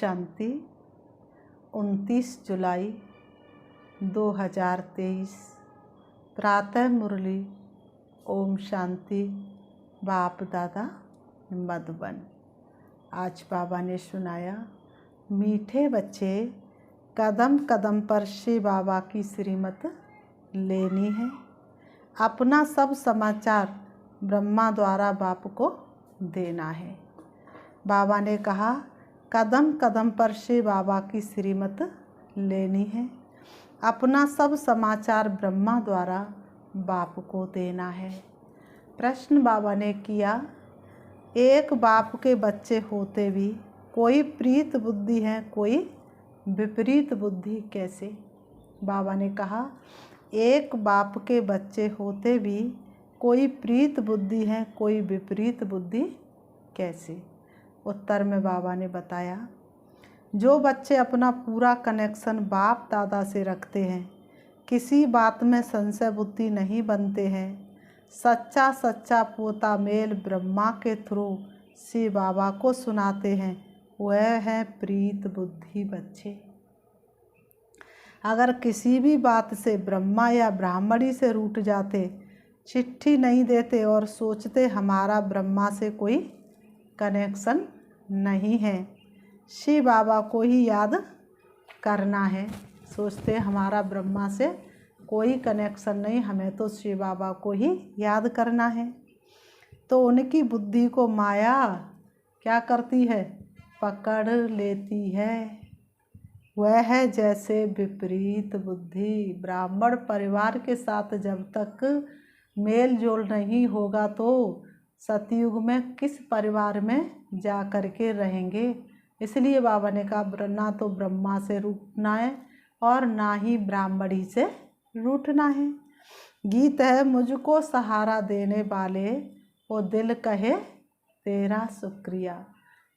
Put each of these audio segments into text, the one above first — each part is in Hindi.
शांति। 29 जुलाई 2023 प्रातः मुरली। ओम शांति। बाप दादा मधुबन। आज बाबा ने सुनाया, मीठे बच्चे कदम कदम पर शिव बाबा की श्रीमत लेनी है। अपना सब समाचार ब्रह्मा द्वारा बाप को देना है। बाबा ने कहा, कदम कदम पर शिव बाबा की श्रीमत लेनी है। अपना सब समाचार ब्रह्मा द्वारा बाप को देना है। प्रश्न बाबा ने किया, एक बाप के बच्चे होते भी कोई प्रीत बुद्धि है, कोई विपरीत बुद्धि कैसे? बाबा ने कहा, एक बाप के बच्चे होते भी कोई प्रीत बुद्धि है, कोई विपरीत बुद्धि कैसे? उत्तर में बाबा ने बताया, जो बच्चे अपना पूरा कनेक्शन बाप दादा से रखते हैं, किसी बात में संशय बुद्धि नहीं बनते हैं, सच्चा पोता मेल ब्रह्मा के थ्रू शिव बाबा को सुनाते हैं, वह है प्रीत बुद्धि बच्चे। अगर किसी भी बात से ब्रह्मा या ब्राह्मणी से रूठ जाते, चिट्ठी नहीं देते और सोचते हमारा ब्रह्मा से कोई कनेक्शन नहीं है, शिव बाबा को ही याद करना है, सोचते हमारा ब्रह्मा से कोई कनेक्शन नहीं, हमें तो शिव बाबा को ही याद करना है, तो उनकी बुद्धि को माया क्या करती है? पकड़ लेती है। वह है जैसे विपरीत बुद्धि। ब्राह्मण परिवार के साथ जब तक मेल जोल नहीं होगा तो सतयुग में किस परिवार में जा कर के रहेंगे? इसलिए बाबा ने कहा, ना तो ब्रह्मा से रूठना है और ना ही ब्राह्मणी से रूठना है। गीत है, मुझको सहारा देने वाले वो दिल कहे तेरा शुक्रिया,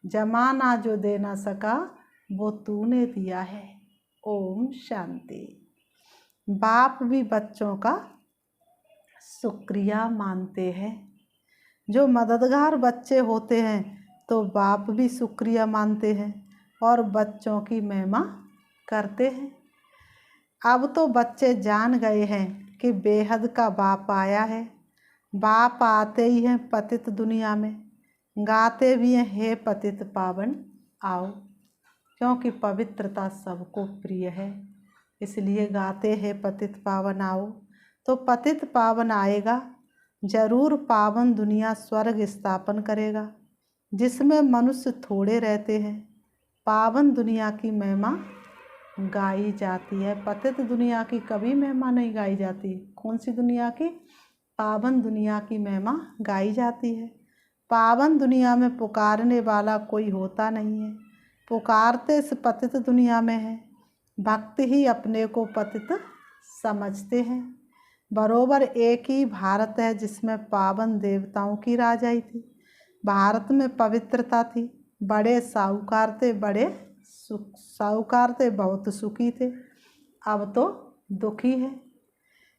जमाना जो दे ना सका वो तूने दिया है। ओम शांति। बाप भी बच्चों का शुक्रिया मानते हैं। जो मददगार बच्चे होते हैं तो बाप भी शुक्रिया मानते हैं और बच्चों की महिमा करते हैं। अब तो बच्चे जान गए हैं कि बेहद का बाप आया है। बाप आते ही हैं पतित दुनिया में, गाते भी हैं, हे पतित पावन आओ, क्योंकि पवित्रता सबको प्रिय है, इसलिए गाते हैं पतित पावन आओ। तो पतित पावन आएगा, जरूर पावन दुनिया स्वर्ग स्थापन करेगा, जिसमें मनुष्य थोड़े रहते हैं। पावन दुनिया की महिमा गाई जाती है, पतित दुनिया की कभी महिमा नहीं गाई जाती। कौन सी दुनिया की? पावन दुनिया की महिमा गाई जाती है। पावन दुनिया में पुकारने वाला कोई होता नहीं है, पुकारते इस पतित दुनिया में है। भक्त ही अपने को पतित समझते हैं। बरोबर एक ही भारत है जिसमें पावन देवताओं की राजाई थी। भारत में पवित्रता थी, बड़े साहूकार थे, बहुत सुखी थे, अब तो दुखी है।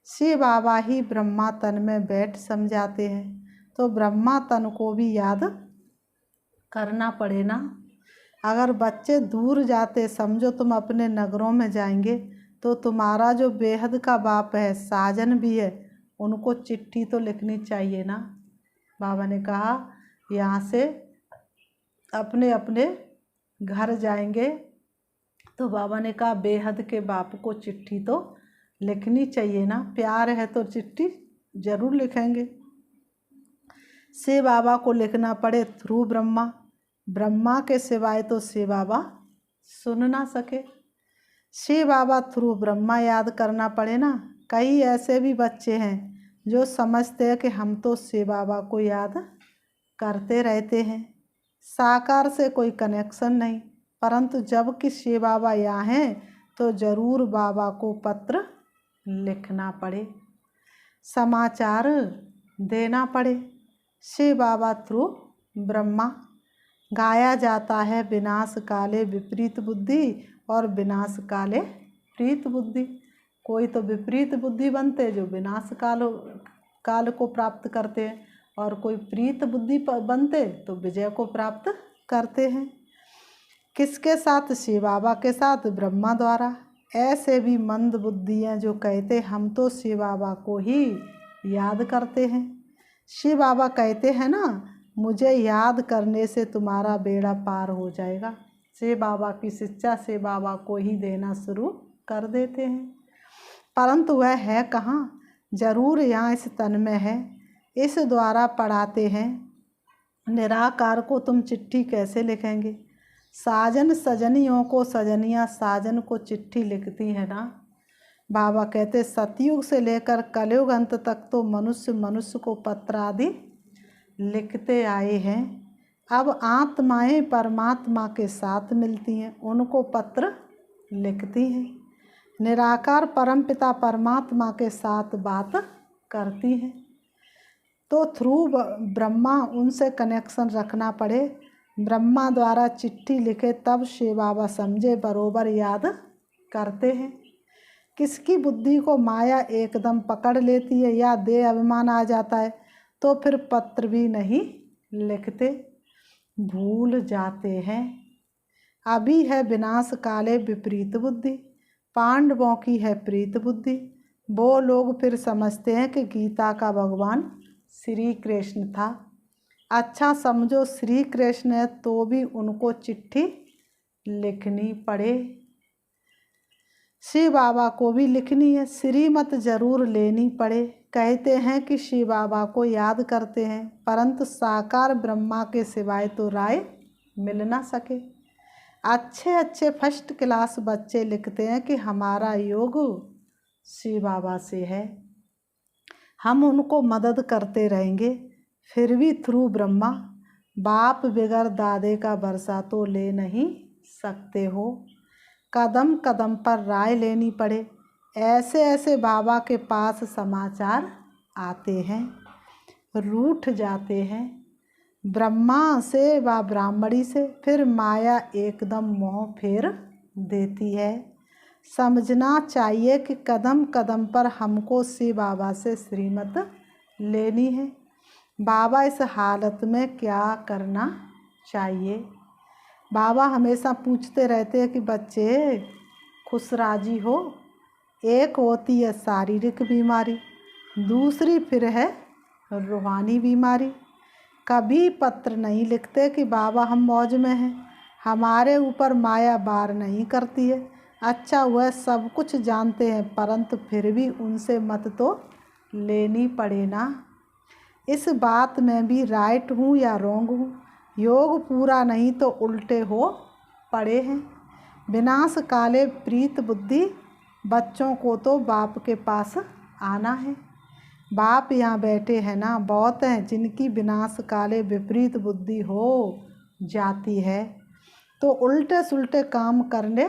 शिव बाबा ही ब्रह्मा तन में बैठ समझाते हैं, तो ब्रह्मा तन को भी याद करना पड़े ना। अगर बच्चे दूर जाते, समझो तुम अपने नगरों में जाएंगे, तो तुम्हारा जो बेहद का बाप है, साजन भी है, उनको चिट्ठी तो लिखनी चाहिए ना। बाबा ने कहा, यहाँ से अपने अपने घर जाएंगे, तो बाबा ने कहा बेहद के बाप को चिट्ठी तो लिखनी चाहिए ना। प्यार है तो चिट्ठी जरूर लिखेंगे। शिव बाबा को लिखना पड़े थ्रू ब्रह्मा, ब्रह्मा के सिवाय तो शिव बाबा सुन ना सके। शिव बाबा थ्रू ब्रह्मा याद करना पड़े ना। कई ऐसे भी बच्चे हैं जो समझते हैं कि हम तो शिव बाबा को याद करते रहते हैं, साकार से कोई कनेक्शन नहीं, परंतु जब कि शिव बाबा यहाँ हैं तो जरूर बाबा को पत्र लिखना पड़े, समाचार देना पड़े। शिव बाबा थ्रू ब्रह्मा गाया जाता है, विनाश काले विपरीत बुद्धि और विनाश काले प्रीत बुद्धि। कोई तो विपरीत बुद्धि बनते जो विनाश काल को प्राप्त करते हैं, और कोई प्रीत बुद्धि बनते तो विजय को प्राप्त करते हैं। किसके साथ? शिव बाबा के साथ, ब्रह्मा द्वारा। ऐसे भी मंद बुद्धि हैं जो कहते हम तो शिव बाबा को ही याद करते हैं। शिव बाबा कहते हैं ना, मुझे याद करने से तुम्हारा बेड़ा पार हो जाएगा। शिव बाबा की शिक्षा शिव बाबा को ही देना शुरू कर देते हैं, परंतु वह है कहाँ? जरूर यहाँ इस तन में है। इस द्वारा पढ़ाते हैं। निराकार को तुम चिट्ठी कैसे लिखेंगे? साजन सजनियों को सजनियाँ साजन को चिट्ठी लिखती है ना। बाबा कहते सतयुग से लेकर कलयुग अंत तक तो मनुष्य मनुष्य को पत्र आदि लिखते आए हैं। अब आत्माएं परमात्मा के साथ मिलती हैं, उनको पत्र लिखती हैं। निराकार परमपिता परमात्मा के साथ बात करती हैं, तो थ्रू ब्रह्मा उनसे कनेक्शन रखना पड़े। ब्रह्मा द्वारा चिट्ठी लिखे तब शिव बाबा समझे, बरोबर याद करते हैं। किसकी बुद्धि को माया एकदम पकड़ लेती है या देह अभिमान आ जाता है तो फिर पत्र भी नहीं लिखते, भूल जाते हैं। अभी है विनाश काले विपरीत बुद्धि, पांडवों की है प्रीत बुद्धि। वो लोग फिर समझते हैं कि गीता का भगवान श्री कृष्ण था। अच्छा समझो श्री कृष्ण है तो भी उनको चिट्ठी लिखनी पड़े। शिव बाबा को भी लिखनी है, श्रीमत जरूर लेनी पड़े। कहते हैं कि शिव बाबा को याद करते हैं, परंतु साकार ब्रह्मा के सिवाय तो राय मिल ना सके। अच्छे अच्छे फर्स्ट क्लास बच्चे लिखते हैं कि हमारा योग शिव बाबा से है, हम उनको मदद करते रहेंगे। फिर भी थ्रू ब्रह्मा बाप बिगर दादे का वर्षा तो ले नहीं सकते हो। कदम कदम पर राय लेनी पड़े। ऐसे ऐसे बाबा के पास समाचार आते हैं, रूठ जाते हैं ब्रह्मा से व ब्राह्मणी से, फिर माया एकदम मोह फेर देती है। समझना चाहिए कि कदम कदम पर हमको शिव बाबा से श्रीमत लेनी है। बाबा इस हालत में क्या करना चाहिए? बाबा हमेशा पूछते रहते हैं कि बच्चे खुश राजी हो। एक होती है शारीरिक बीमारी, दूसरी फिर है रूहानी बीमारी। कभी पत्र नहीं लिखते कि बाबा हम मौज में हैं, हमारे ऊपर माया वार नहीं करती है। अच्छा वह सब कुछ जानते हैं, परंतु फिर भी उनसे मत तो लेनी पड़े ना। इस बात में भी राइट हूँ या रॉन्ग हूँ? योग पूरा नहीं तो उल्टे हो पड़े हैं। विनाश काले प्रीत बुद्धि, बच्चों को तो बाप के पास आना है। बाप यहाँ बैठे हैं ना, बहुत हैं जिनकी विनाश काले विपरीत बुद्धि हो जाती है तो उल्टे सुल्टे काम करने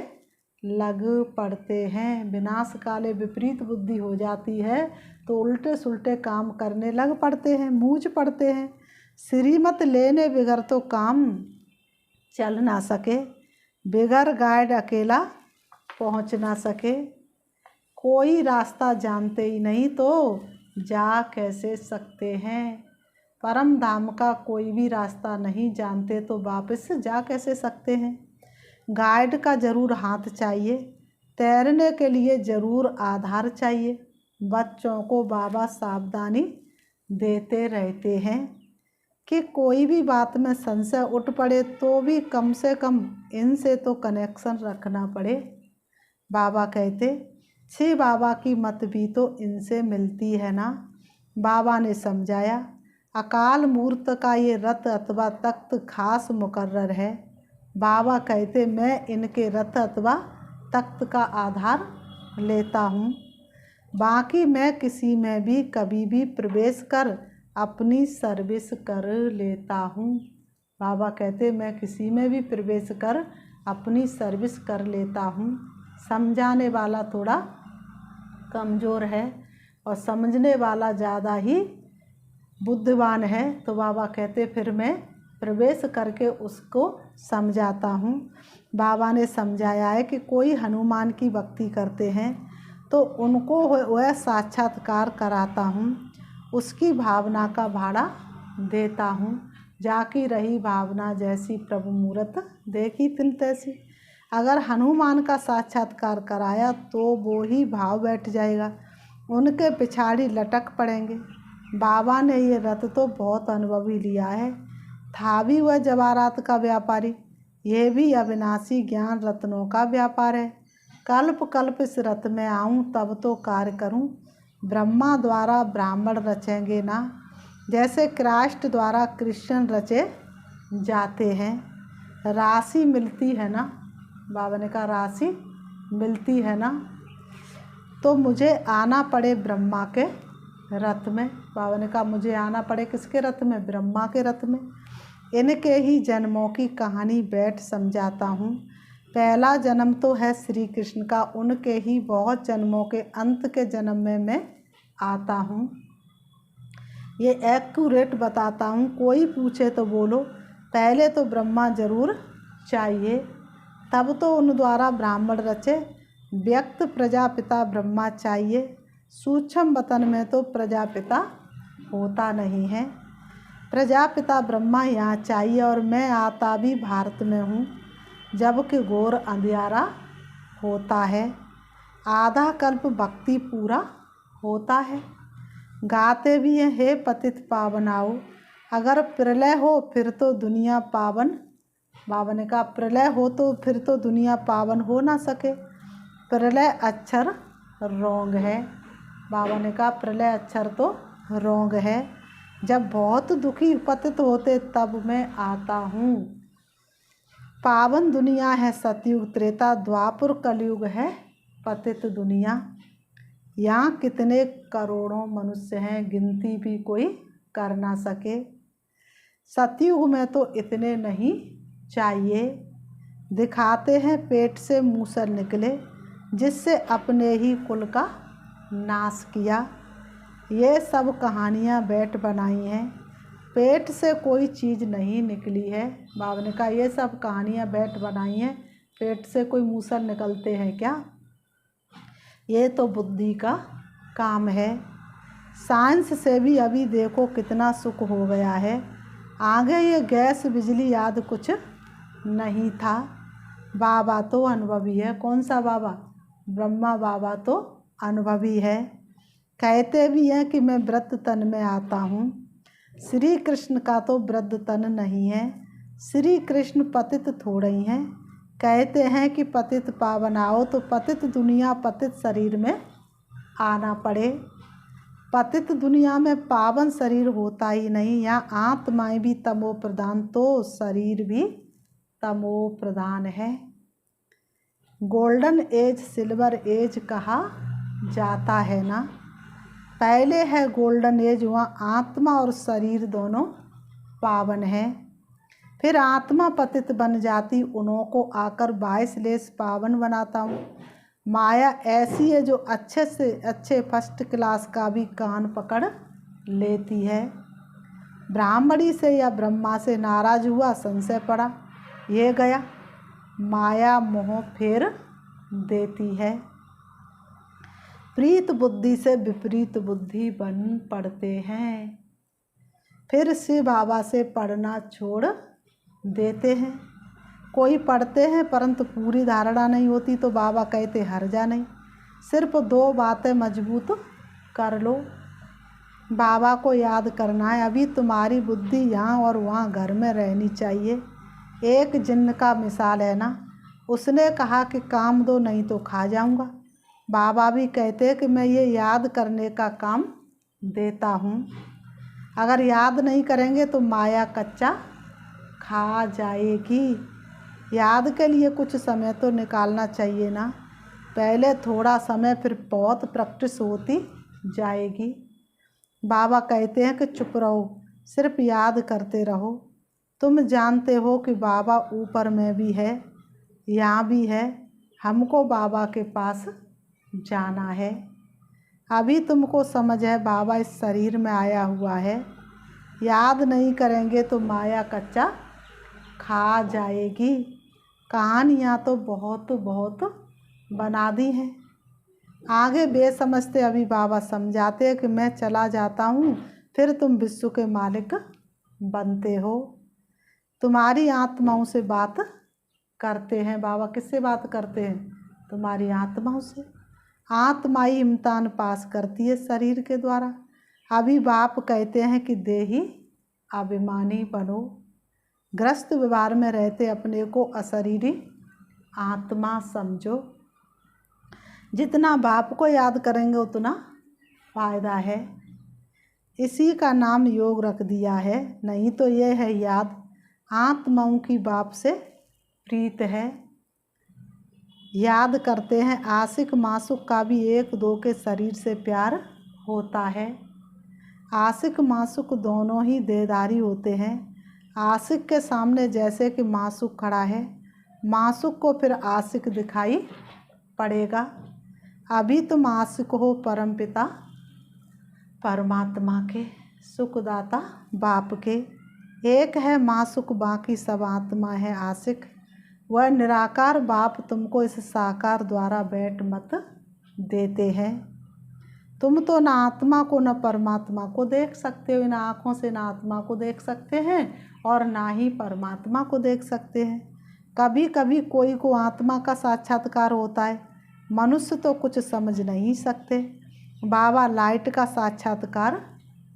लग पड़ते हैं। विनाश काले विपरीत बुद्धि हो जाती है तो उल्टे सुल्टे काम करने लग पड़ते हैं, मूझ पड़ते हैं। श्रीमत लेने बिगर तो काम चल ना सके, बिगर गाइड अकेला पहुंच ना सके। कोई रास्ता जानते ही नहीं तो जा कैसे सकते हैं? परम धाम का कोई भी रास्ता नहीं जानते तो वापस जा कैसे सकते हैं? गाइड का ज़रूर हाथ चाहिए, तैरने के लिए ज़रूर आधार चाहिए। बच्चों को बाबा सावधानी देते रहते हैं कि कोई भी बात में संशय उठ पड़े तो भी कम से कम इनसे तो कनेक्शन रखना पड़े। बाबा कहते शिव बाबा की मत भी तो इनसे मिलती है ना। बाबा ने समझाया अकाल मूर्त का ये रथ अथवा तख्त खास मुकर्रर है। बाबा कहते मैं इनके रथ अथवा तख्त का आधार लेता हूँ, बाकी मैं किसी में भी कभी भी प्रवेश कर अपनी सर्विस कर लेता हूँ। बाबा कहते मैं किसी में भी प्रवेश कर अपनी सर्विस कर लेता हूँ। समझाने वाला थोड़ा कमज़ोर है और समझने वाला ज़्यादा ही बुद्धिमान है, तो बाबा कहते फिर मैं प्रवेश करके उसको समझाता हूँ। बाबा ने समझाया है कि कोई हनुमान की भक्ति करते हैं तो उनको वह साक्षात्कार कराता हूँ, उसकी भावना का भाड़ा देता हूँ। जाकी रही भावना जैसी, प्रभु मूरत देखी तिन तैसी। अगर हनुमान का साक्षात्कार कराया तो वो ही भाव बैठ जाएगा, उनके पिछाड़ी लटक पड़ेंगे। बाबा ने ये रत तो बहुत अनुभवी लिया है, था भी वह जवाहरात का व्यापारी, ये भी अविनाशी ज्ञान रत्नों का व्यापार है। कल्प कल्प इस रत में आऊँ तब तो कार्य करूँ, ब्रह्मा द्वारा ब्राह्मण रचेंगे ना, जैसे क्राइस्ट द्वारा क्रिश्चियन रचे जाते हैं। राशि मिलती है ना, बाबा ने कहा राशि मिलती है ना, तो मुझे आना पड़े ब्रह्मा के रथ में। बाबा ने कहा मुझे आना पड़े किसके रथ में? ब्रह्मा के रथ में। इनके ही जन्मों की कहानी बैठ समझाता हूँ। पहला जन्म तो है श्री कृष्ण का, उनके ही बहुत जन्मों के अंत के जन्म में मैं आता हूँ। ये एक्यूरेट बताता हूँ, कोई पूछे तो बोलो पहले तो ब्रह्मा जरूर चाहिए, तब तो उन द्वारा ब्राह्मण रचे। व्यक्त प्रजापिता ब्रह्मा चाहिए, सूक्ष्म वतन में तो प्रजापिता होता नहीं है। प्रजापिता ब्रह्मा यहाँ चाहिए और मैं आता भी भारत में हूँ, जबकि घोर अंधियारा होता है। आधा कल्प भक्ति पूरा होता है, गाते भी हैं हे पतित पावन आओ। अगर प्रलय हो फिर तो दुनिया पावन, बाबा ने कहा प्रलय हो तो फिर तो दुनिया पावन हो ना सके। प्रलय अक्षर रोंग है, बाबा ने कहा प्रलय अक्षर तो रोंग है। जब बहुत दुखी पतित होते तब मैं आता हूँ। पावन दुनिया है सतयुग त्रेता, द्वापर कलयुग है पतित दुनिया। यहाँ कितने करोड़ों मनुष्य हैं, गिनती भी कोई कर ना सके। सतयुग में तो इतने नहीं चाहिए। दिखाते हैं पेट से मूसर निकले, जिससे अपने ही कुल का नाश किया। ये सब कहानियाँ बैठ बनाई हैं, पेट से कोई चीज़ नहीं निकली है। बाबा ने कहा ये सब कहानियाँ बैठ बनाई हैं, पेट से कोई मूसर निकलते हैं क्या? ये तो बुद्धि का काम है। साइंस से भी अभी देखो कितना सुख हो गया है, आगे ये गैस बिजली आदि कुछ नहीं था। बाबा तो अनुभवी है। कौन सा बाबा? ब्रह्मा बाबा तो अनुभवी है। कहते भी हैं कि मैं व्रत तन में आता हूँ। श्री कृष्ण का तो व्रत तन नहीं है, श्री कृष्ण पतित थोड़े ही हैं। कहते हैं कि पतित पावन आओ, तो पतित दुनिया पतित शरीर में आना पड़े। पतित दुनिया में पावन शरीर होता ही नहीं, यहाँ आत्माएं भी तमो प्रधान तो शरीर भी तमो प्रधान है। गोल्डन एज सिल्वर एज कहा जाता है ना, पहले है गोल्डन एज, वहाँ आत्मा और शरीर दोनों पावन है। फिर आत्मा पतित बन जाती, उन्हों को आकर 22 लेस पावन बनाता हूँ। माया ऐसी है जो अच्छे से अच्छे फर्स्ट क्लास का भी कान पकड़ लेती है। ब्राह्मणी से या ब्रह्मा से नाराज हुआ, संशय पड़ा, ये गया, माया मोह फेर देती है। प्रीत बुद्धि से विपरीत बुद्धि बन पड़ते हैं, फिर शिव बाबा से पढ़ना छोड़ देते हैं। कोई पढ़ते हैं परंतु पूरी धारणा नहीं होती, तो बाबा कहते हर जा नहीं, सिर्फ 2 बातें मजबूत कर लो। बाबा को याद करना है, अभी तुम्हारी बुद्धि यहाँ और वहाँ घर में रहनी चाहिए। एक जिन्न का मिसाल है ना, उसने कहा कि काम दो नहीं तो खा जाऊँगा। बाबा भी कहते हैं कि मैं ये याद करने का काम देता हूँ, अगर याद नहीं करेंगे तो माया कच्चा खा जाएगी। याद के लिए कुछ समय तो निकालना चाहिए ना, पहले थोड़ा समय फिर बहुत प्रैक्टिस होती जाएगी। बाबा कहते हैं कि चुप रहो, सिर्फ याद करते रहो। तुम जानते हो कि बाबा ऊपर में भी है, यहाँ भी है, हमको बाबा के पास जाना है। अभी तुमको समझ है बाबा इस शरीर में आया हुआ है, याद नहीं करेंगे तो माया कच्चा खा जाएगी। कहानियाँ तो बहुत बहुत बना दी हैं, आगे बेसमझते अभी बाबा समझाते हैं कि मैं चला जाता हूँ, फिर तुम विश्व के मालिक बनते हो। तुम्हारी आत्माओं से बात करते हैं। बाबा किससे बात करते हैं? तुम्हारी आत्माओं से। आत्मा ही इम्तिहान पास करती है शरीर के द्वारा। अभी बाप कहते हैं कि देही अभिमानी बनो, ग्रस्त व्यवहार में रहते अपने को अशरीरी आत्मा समझो। जितना बाप को याद करेंगे उतना फायदा है। इसी का नाम योग रख दिया है, नहीं तो यह है याद। आत्माओं की बाप से प्रीत है। याद करते हैं आशिक मासूक का भी एक दो के शरीर से प्यार होता है। आशिक मासूक दोनों ही देहधारी होते हैं। आशिक के सामने जैसे कि मासूक खड़ा है, मासूक को फिर आशिक दिखाई पड़ेगा। अभी तुम आशिक हो परमपिता परमात्मा के, सुखदाता बाप के। एक है मासूक, बाकी सब आत्मा है आशिक। वह निराकार बाप तुमको इस साकार द्वारा बैठ मत देते हैं। तुम तो न आत्मा को न परमात्मा को देख सकते हो। इन आँखों से न आत्मा को देख सकते हैं और ना ही परमात्मा को देख सकते हैं। कभी कभी कोई को आत्मा का साक्षात्कार होता है। मनुष्य तो कुछ समझ नहीं सकते। बाबा लाइट का साक्षात्कार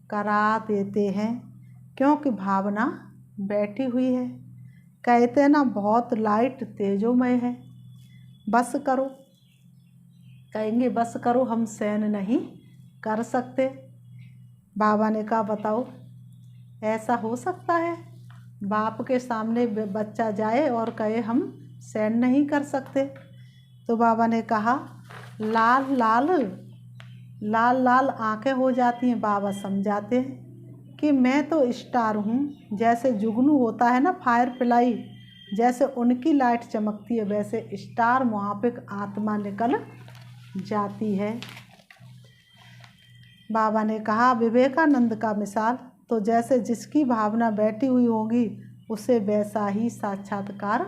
करा देते हैं, क्योंकि भावना बैठी हुई है। कहते ना बहुत लाइट तेजोमय है, बस करो। कहेंगे बस करो, हम सहन नहीं कर सकते। बाबा ने कहा बताओ ऐसा हो सकता है? बाप के सामने बच्चा जाए और कहे हम सहन नहीं कर सकते। तो बाबा ने कहा लाल लाल लाल लाल आँखें हो जाती हैं। बाबा समझाते हैं कि मैं तो स्टार हूँ। जैसे जुगनू होता है ना, फायर फ्लाई, जैसे उनकी लाइट चमकती है, वैसे स्टार वहाँ पे आत्मा निकल जाती है। बाबा ने कहा विवेकानंद का मिसाल, तो जैसे जिसकी भावना बैठी हुई होगी उसे वैसा ही साक्षात्कार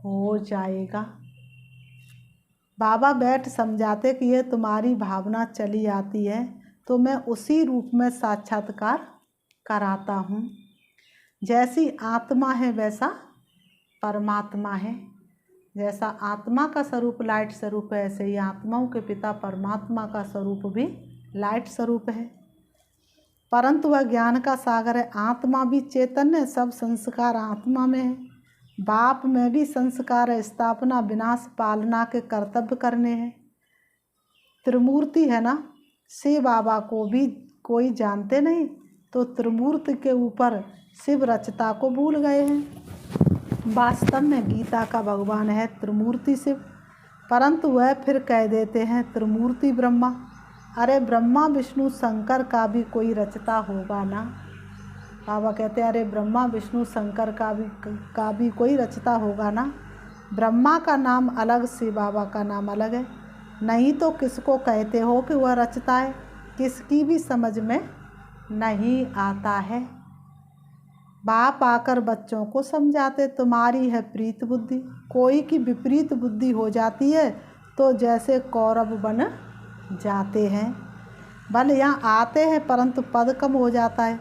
हो जाएगा। बाबा बैठ समझाते कि ये तुम्हारी भावना चली आती है तो मैं उसी रूप में साक्षात्कार कराता हूँ। जैसी आत्मा है वैसा परमात्मा है। जैसा आत्मा का स्वरूप लाइट स्वरूप है, ऐसे ही आत्माओं के पिता परमात्मा का स्वरूप भी लाइट स्वरूप है। परंतु वह ज्ञान का सागर है। आत्मा भी चैतन्य, सब संस्कार आत्मा में है। बाप में भी संस्कार है, स्थापना विनाश पालना के कर्तव्य करने हैं। त्रिमूर्ति है ना, शिव बाबा को भी कोई जानते नहीं, तो त्रिमूर्ति के ऊपर शिव रचता को भूल गए हैं। वास्तव में गीता का भगवान है त्रिमूर्ति शिव, परंतु वह फिर कह देते हैं त्रिमूर्ति ब्रह्मा। अरे ब्रह्मा विष्णु शंकर का भी कोई रचता होगा ना। बाबा कहते हैं अरे ब्रह्मा विष्णु शंकर का भी कोई रचता होगा ना। ब्रह्मा का नाम अलग, शिव बाबा का नाम अलग है। नहीं तो किसको कहते हो कि वह रचता है? किसकी भी समझ में नहीं आता है। बाप आकर बच्चों को समझाते तुम्हारी है प्रीत बुद्धि। कोई की विपरीत बुद्धि हो जाती है तो जैसे कौरव बन जाते हैं। भले यहाँ आते हैं परंतु पद कम हो जाता है।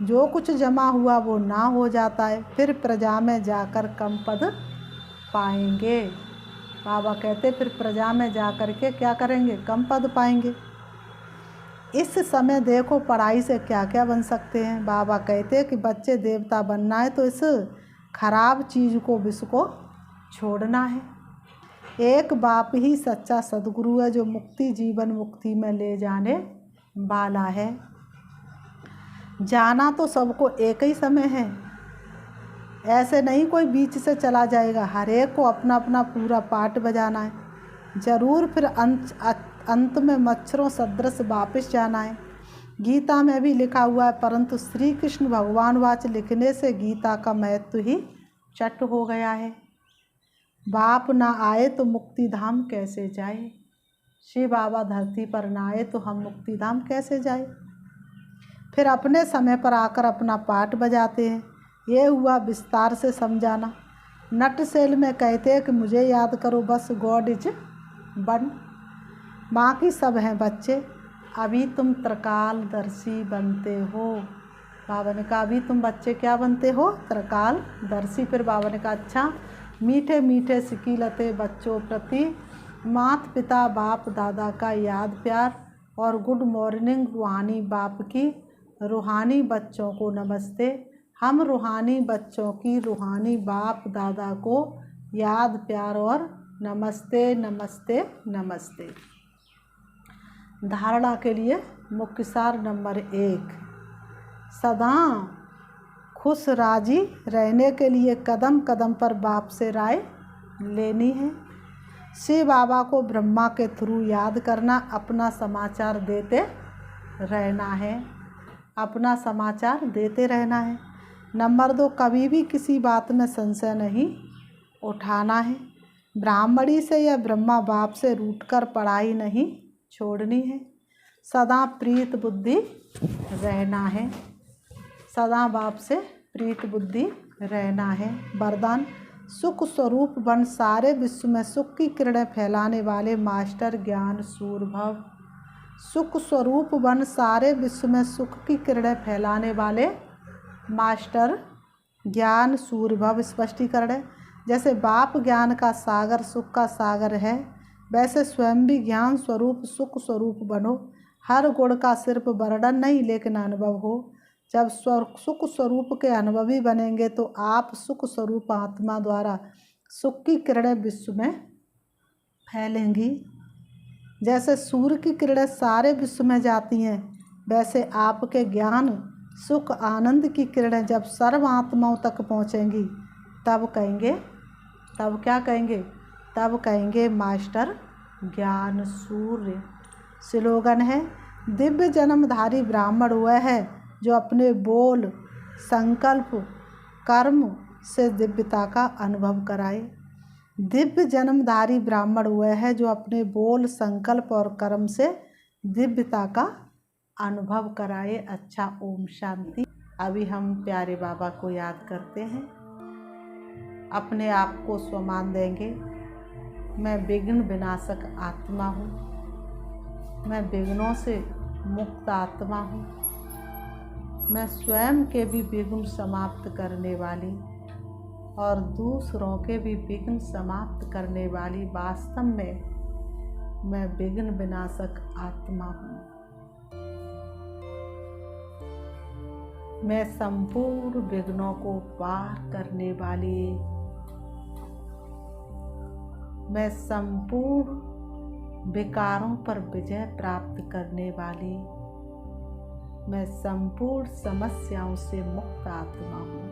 जो कुछ जमा हुआ वो ना हो जाता है, फिर प्रजा में जाकर कम पद पाएंगे। बाबा कहते फिर प्रजा में जाकर के क्या करेंगे? कम पद पाएंगे। इस समय देखो पढ़ाई से क्या क्या बन सकते हैं। बाबा कहते हैं कि बच्चे देवता बनना है तो इस खराब चीज़ को विष को छोड़ना है। एक बाप ही सच्चा सदगुरु है जो मुक्ति जीवन मुक्ति में ले जाने वाला है। जाना तो सबको एक ही समय है, ऐसे नहीं कोई बीच से चला जाएगा। हर एक को अपना अपना पूरा पार्ट बजाना है। ज़रूर फिर अंत में मच्छरों सदृश वापस जाना है। गीता में भी लिखा हुआ है, परंतु श्री कृष्ण भगवान वाच लिखने से गीता का महत्व ही चट हो गया है। बाप ना आए तो मुक्ति धाम कैसे जाए? शिव बाबा धरती पर ना आए तो हम मुक्ति धाम कैसे जाए? फिर अपने समय पर आकर अपना पाठ बजाते हैं। ये हुआ विस्तार से समझाना। नटसेल में कहते हैं कि मुझे याद करो बस, गॉड इज वन, बाकी सब हैं बच्चे। अभी तुम त्रिकालदर्शी बनते हो। बाबा ने कहा अभी तुम बच्चे क्या बनते हो? त्रिकाल दर्शी। फिर बाबा ने कहा अच्छा, मीठे मीठे सिकीलते बच्चों प्रति माता पिता बाप दादा का याद प्यार और गुड मॉर्निंग रूहानी बाप की रूहानी बच्चों को नमस्ते। हम रूहानी बच्चों की रूहानी बाप दादा को याद प्यार और नमस्ते नमस्ते नमस्ते। धारणा के लिए मुख्य सार नंबर 1, सदा खुश राजी रहने के लिए कदम कदम पर बाप से राय लेनी है। शिव बाबा को ब्रह्मा के थ्रू याद करना, अपना समाचार देते रहना है, अपना समाचार देते रहना है। नंबर 2, कभी भी किसी बात में संशय नहीं उठाना है। ब्राह्मणी से या ब्रह्मा बाप से रूठकर पढ़ाई नहीं छोड़नी है। सदा प्रीत बुद्धि रहना है, सदा बाप से प्रीत बुद्धि रहना है। वरदान, सुख स्वरूप बन सारे विश्व में सुख की किरणें फैलाने वाले मास्टर ज्ञान सूरभव। सुख स्वरूप बन सारे विश्व में सुख की किरणें फैलाने वाले मास्टर ज्ञान सूरभव। स्पष्टीकरण है, जैसे बाप ज्ञान का सागर सुख का सागर है, वैसे स्वयं भी ज्ञान स्वरूप सुख स्वरूप बनो। हर गुण का सिर्फ वर्णन नहीं लेकिन अनुभव हो। जब सुख स्वरूप के अनुभवी बनेंगे तो आप सुख स्वरूप आत्मा द्वारा सुख की किरणें विश्व में फैलेंगी। जैसे सूर्य की किरणें सारे विश्व में जाती हैं, वैसे आपके ज्ञान सुख आनंद की किरणें जब सर्व आत्माओं तक पहुँचेंगी तब कहेंगे, तब क्या कहेंगे? तब कहेंगे मास्टर ज्ञान सूर्य। स्लोगन है, दिव्य जन्मधारी ब्राह्मण वह है जो अपने बोल संकल्प कर्म से दिव्यता का अनुभव कराए। दिव्य जन्मधारी ब्राह्मण वह है जो अपने बोल संकल्प और कर्म से दिव्यता का अनुभव कराए। अच्छा, ओम शांति। अभी हम प्यारे बाबा को याद करते हैं, अपने आप को स्वमान देंगे। मैं विघ्न विनाशक आत्मा हूँ, मैं विघ्नों से मुक्त आत्मा हूँ, मैं स्वयं के भी विघ्न समाप्त करने वाली और दूसरों के भी विघ्न समाप्त करने वाली वास्तव में मैं विघ्न विनाशक आत्मा हूँ। मैं संपूर्ण विघ्नों को पार करने वाली, मैं संपूर्ण विकारों पर विजय प्राप्त करने वाली, मैं संपूर्ण समस्याओं से मुक्त आत्मा हूँ।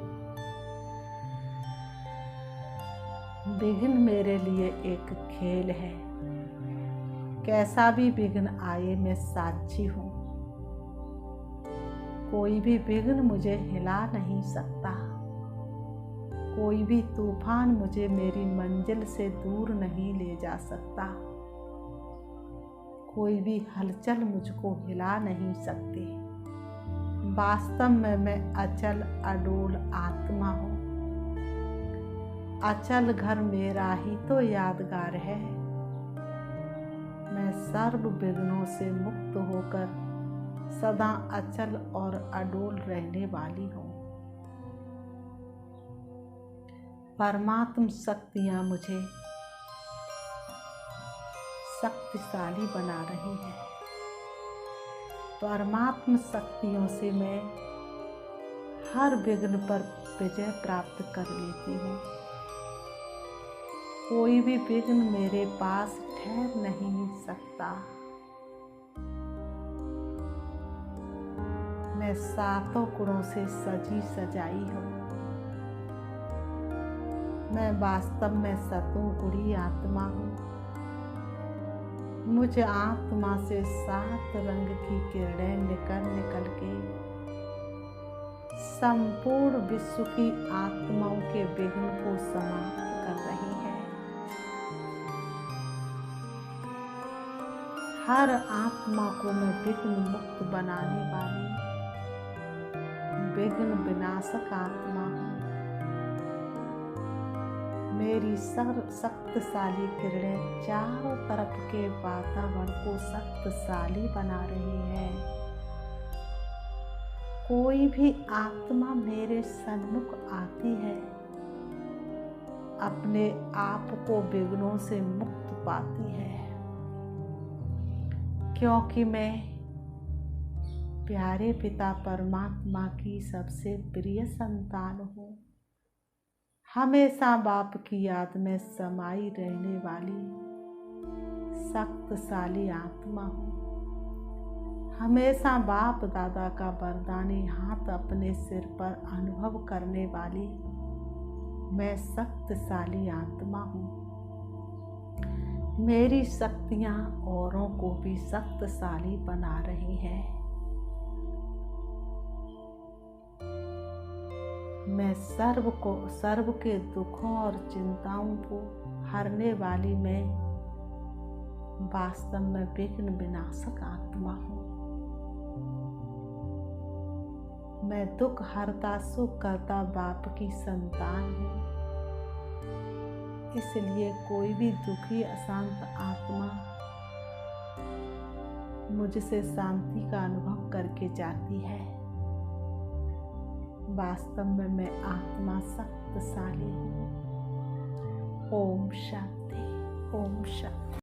विघ्न मेरे लिए एक खेल है, कैसा भी विघ्न आए मैं साक्षी हूँ। कोई भी विघ्न मुझे हिला नहीं सकता, कोई भी तूफान मुझे मेरी मंजिल से दूर नहीं ले जा सकता, कोई भी हलचल मुझको हिला नहीं सकती। वास्तव में मैं अचल अडोल आत्मा हूँ। अचल घर मेरा ही तो यादगार है। मैं सर्व विघ्नों से मुक्त होकर सदा अचल और अडोल रहने वाली हूँ। परमात्म शक्तियाँ मुझे शक्तिशाली बना रही हैं। परमात्म शक्तियों से मैं हर विघ्न पर विजय प्राप्त कर लेती हूँ। कोई भी विघ्न मेरे पास ठहर नहीं सकता। मैं सातों गुणों से सजी सजाई हूँ। मैं वास्तव में सतोगुणी आत्मा हूँ। मुझ आत्मा से 7 रंग की किरणें निकल के संपूर्ण विश्व की आत्माओं के विघ्न को समाप्त कर रही है। हर आत्मा को मैं विघ्न मुक्त बनाने वाली विघ्न विनाशक आत्मा हूँ। मेरी शक्तिशाली किरणें चारों तरफ के वातावरण को शक्तिशाली बना रही है। कोई भी आत्मा मेरे सन्मुख आती है, अपने आप को विघ्नों से मुक्त पाती है, क्योंकि मैं प्यारे पिता परमात्मा की सबसे प्रिय संतान हूँ। हमेशा बाप की याद में समाई रहने वाली शक्तिशाली आत्मा हूँ। हमेशा बाप दादा का वरदानी हाथ अपने सिर पर अनुभव करने वाली मैं शक्तिशाली आत्मा हूँ। मेरी शक्तियाँ औरों को भी शक्तिशाली बना रही हैं। मैं सर्व के दुखों और चिंताओं को हरने वाली मैं वास्तव में विघ्न विनाशक आत्मा हूँ। मैं दुख हरता सुख करता बाप की संतान हूँ। इसलिए कोई भी दुखी अशांत आत्मा मुझसे शांति का अनुभव करके जाती है। वास्तव में मैं आत्मा शक्तिशाली हूँ। ओम शांति, ओम शांति।